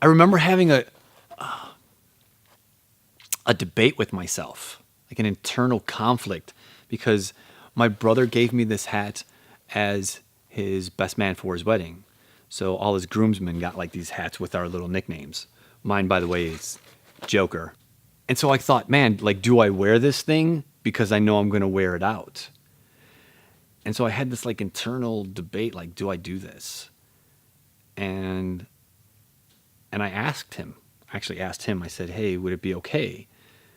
I remember having a debate with myself, like an internal conflict, because my brother gave me this hat as his best man for his wedding. So all his groomsmen got like these hats with our little nicknames. Mine, by the way, is Joker. And so I thought, man, like, do I wear this thing because I know I'm going to wear it out? And so I had this like internal debate, like, do I do this? And I asked him, actually asked him, I said, hey, would it be okay?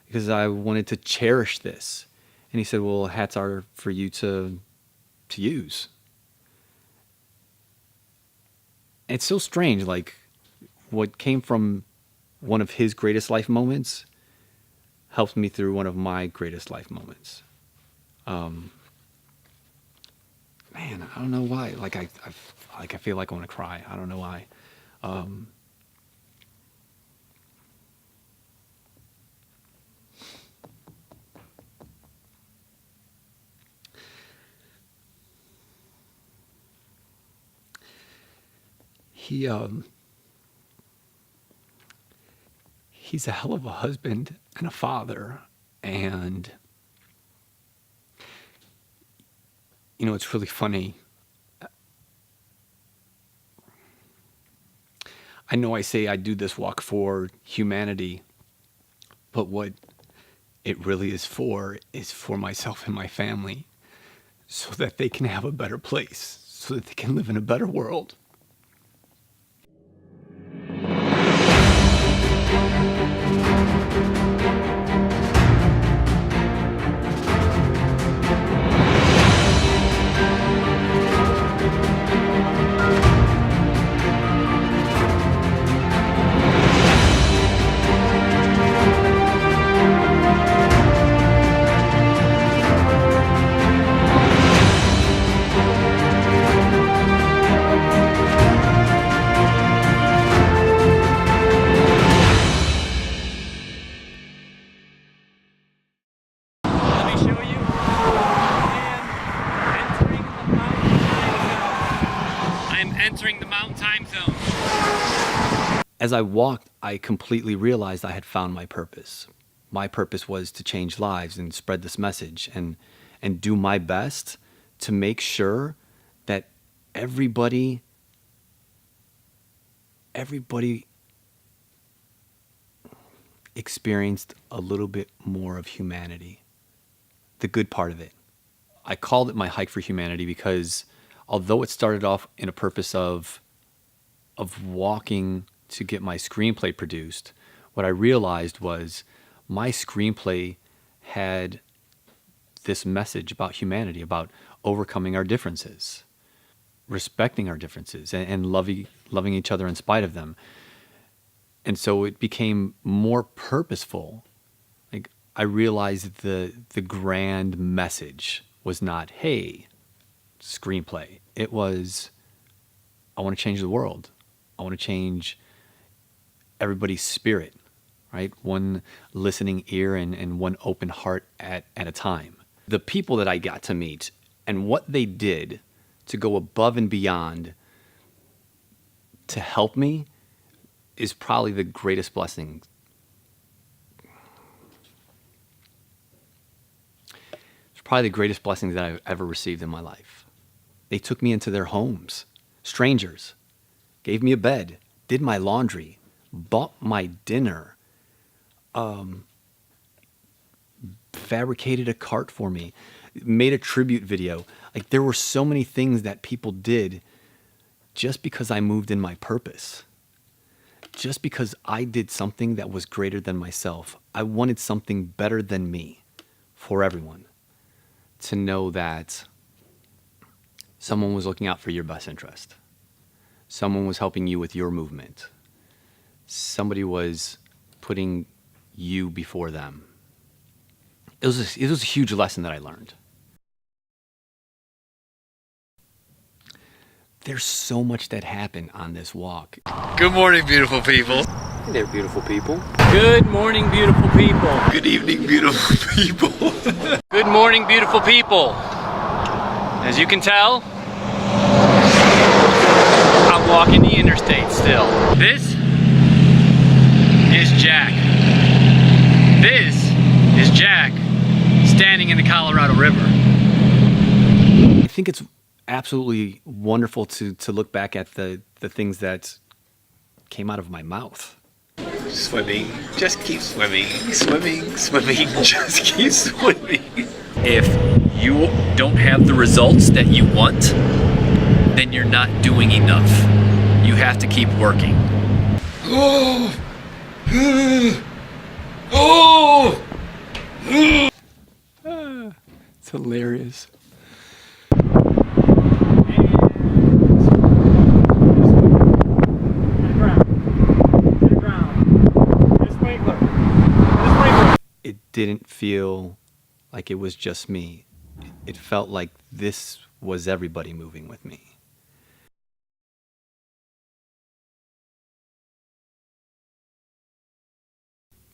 Because I wanted to cherish this. And he said, well, hats are for you to use. And it's so strange, like what came from one of his greatest life moments helped me through one of my greatest life moments. Man, I don't know why. Like I feel like I want to cry. I don't know why. He's a hell of a husband and a father, and you know, it's really funny. I know I say I do this walk for humanity, but what it really is for myself and my family, so that they can have a better place, so that they can live in a better world. Entering the Mountain Time Zone. As I walked, I completely realized I had found my purpose. My purpose was to change lives and spread this message and do my best to make sure that everybody experienced a little bit more of humanity, the good part of it. I called it my hike for humanity because although it started off in a purpose of walking to get my screenplay produced, what I realized was my screenplay had this message about humanity, about overcoming our differences, respecting our differences, and loving each other in spite of them. And so it became more purposeful. Like I realized the grand message was not, hey, screenplay. It was, I want to change the world. I want to change everybody's spirit, right? One listening ear and one open heart at a time. The people that I got to meet and what they did to go above and beyond to help me is probably the greatest blessing. It's probably the greatest blessing that I've ever received in my life. They took me into their homes, strangers, gave me a bed, did my laundry, bought my dinner, fabricated a cart for me, made a tribute video. Like there were so many things that people did just because I moved in my purpose. Just because I did something that was greater than myself. I wanted something better than me for everyone. To know that someone was looking out for your best interest. Someone was helping you with your movement. Somebody was putting you before them. It was a huge lesson that I learned. There's so much that happened on this walk. Good morning, beautiful people. Hey there, beautiful people. Good morning, beautiful people. Good evening, beautiful people. Good morning, beautiful people. As you can tell, I'm walking the interstate still. This is Jack. This is Jack standing in the Colorado River. I think it's absolutely wonderful to look back at the things that came out of my mouth. Swimming, just keep swimming, swimming, swimming, just keep swimming. If you don't have the results that you want, then you're not doing enough. You have to keep working. Oh! Oh! It's hilarious. It didn't feel like it was just me. It felt like this was everybody moving with me.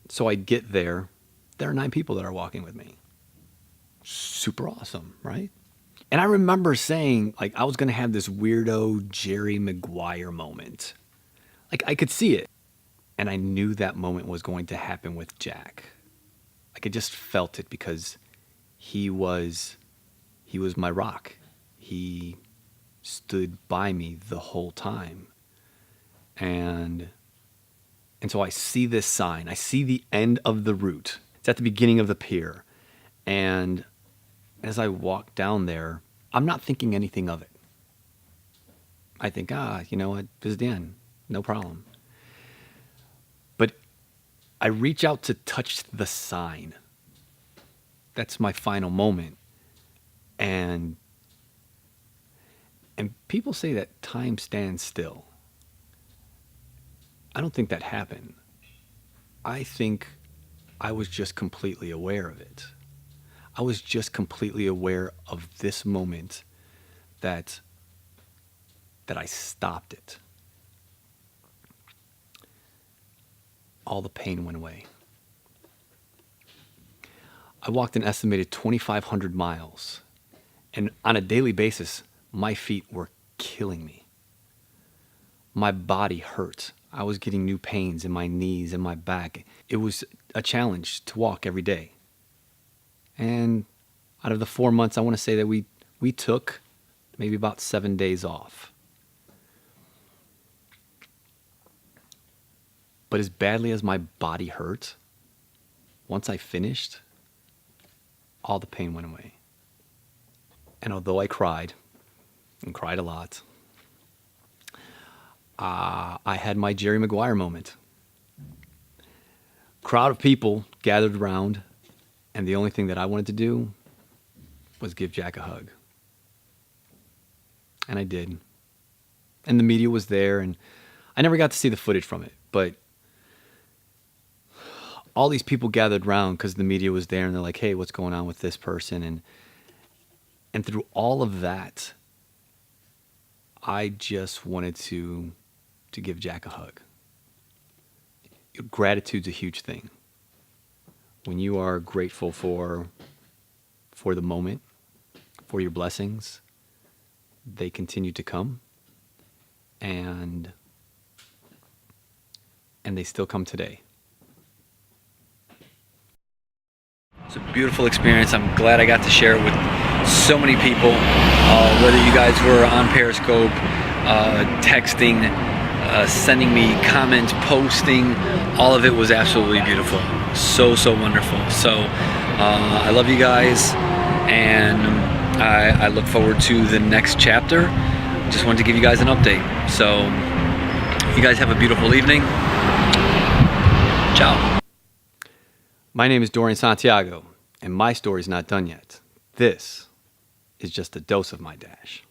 So I get there. There are 9 people that are walking with me. Super awesome, right? And I remember saying, like, I was going to have this weirdo Jerry Maguire moment. Like, I could see it. And I knew that moment was going to happen with Jack. Like, I just felt it because he was my rock. He stood by me the whole time. And so I see this sign. I see the end of the route. It's at the beginning of the pier. And as I walk down there, I'm not thinking anything of it. I think, you know what? This is the end. No problem. But I reach out to touch the sign. That's my final moment. And people say that time stands still. I don't think that happened. I think I was just completely aware of it. I was just completely aware of this moment that I stopped it. All the pain went away. I walked an estimated 2,500 miles, and on a daily basis, my feet were killing me. My body hurt. I was getting new pains in my knees and my back. It was a challenge to walk every day. And out of the 4 months, I want to say that we took maybe about 7 days off. But as badly as my body hurt, once I finished, all the pain went away. And although I cried, and cried a lot, I had my Jerry Maguire moment. Crowd of people gathered around, and the only thing that I wanted to do was give Jack a hug. And I did. And the media was there, and I never got to see the footage from it, but all these people gathered around because the media was there, and they're like, hey, what's going on with this person? And through all of that, I just wanted to give Jack a hug. Gratitude's a huge thing. When you are grateful for the moment, for your blessings, they continue to come, and they still come today. It's a beautiful experience. I'm glad I got to share it with so many people, whether you guys were on Periscope, texting, sending me comments, posting. All of it was absolutely beautiful. So wonderful. So I love you guys, and I look forward to the next chapter. Just wanted to give you guys an update. So you guys have a beautiful evening. Ciao. My name is Dorian Santiago, and my story's not done yet. This is just a dose of my dash.